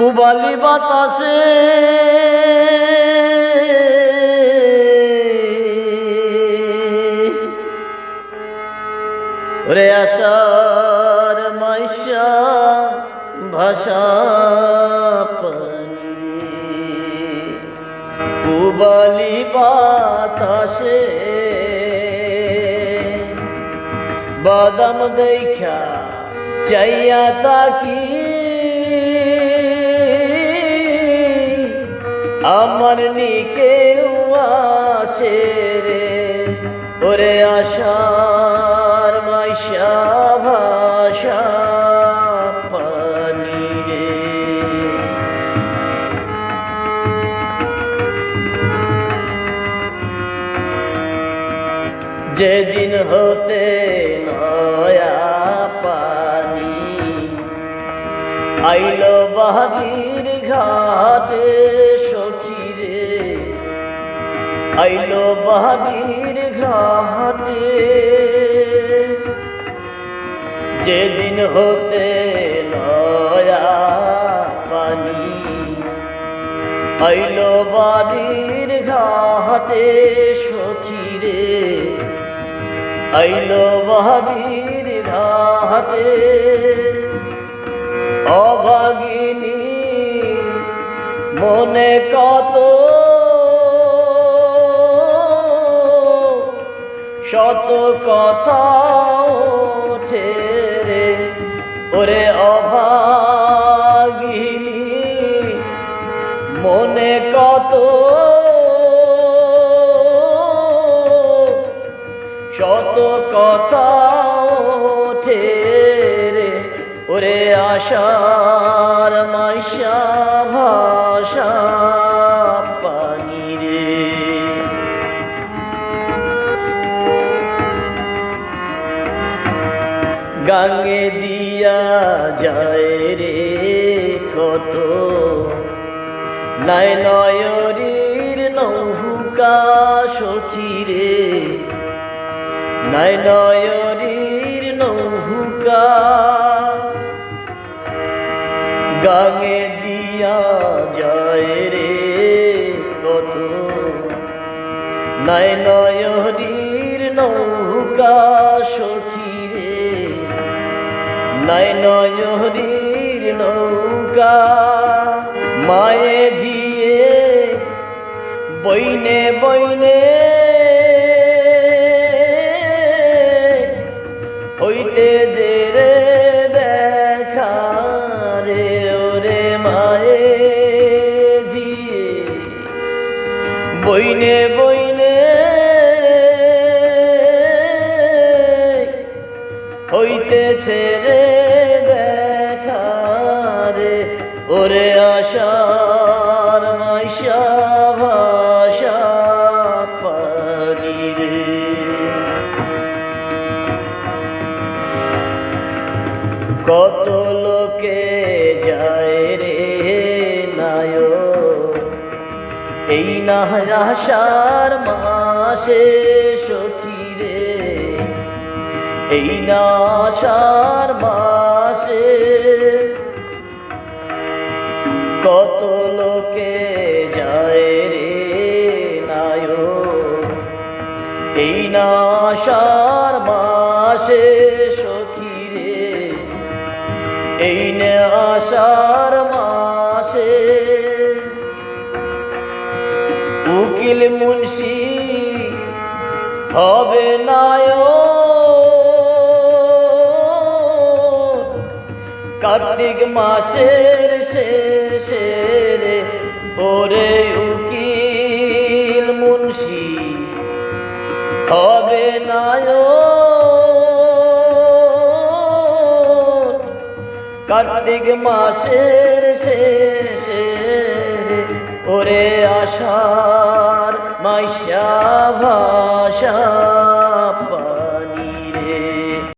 পুবালি বাতাসে ওরে আশার মাইশা ভাষা পুবালি বাতাসে বাদাম দেখা চাইয়া তাকি আমার নিকে আসে রে ওরে আশার মাইশা ভাষা পানি রে যেদিন হতে নয়া পানি আইলো বাহাদির ঘাটে সখী রে আইলো বাহাদির ঘাটে যেদিন হতে নয়া পানি আইলো বাড়ির ঘাটে সখী রে আইলো বাড়ির ঘাটে অভাগিনী মনে কত শত কথা ওঠে রে ওরে অভাগিনী মনে কত শত কথা ওঠে রে ওরে আশার মাইশা ভাষা পানি রে গাঙ্গে দিয়া যায় রে কত নাই নয়রির নৌকা সখী রে নাই নয়রির নৌকা গাঙ্গে দিয়া যায় রে কত নাই নয়রির নৌকা সখী রে নাই নয়রির নৌকা মায়ে ঝিয়ে বইনে বইনে হইতে যে রে দেখা রে ওরে মায়ে ঝিয়ে বইনে বইনে হইতেছে রে দেখা রে ওরে আশার মাইশা ভাষা পানি রে কত লোকে যায় রে নায় এই না আষাঢ় মাসে সখী রে এই না আষাঢ় মাসে কত লোকে যায় রে নায় এই না আষাঢ় মাসে সখী রে এই না আষাঢ় মাসে উকিল মুন্সি হবে নায়ক কার্তিক মাসের শেষে রে ওরে উকিল মুন্সি হবে নায়ক কার্তিক মাসের শেষে ওরে আশার মাইশা ভাষা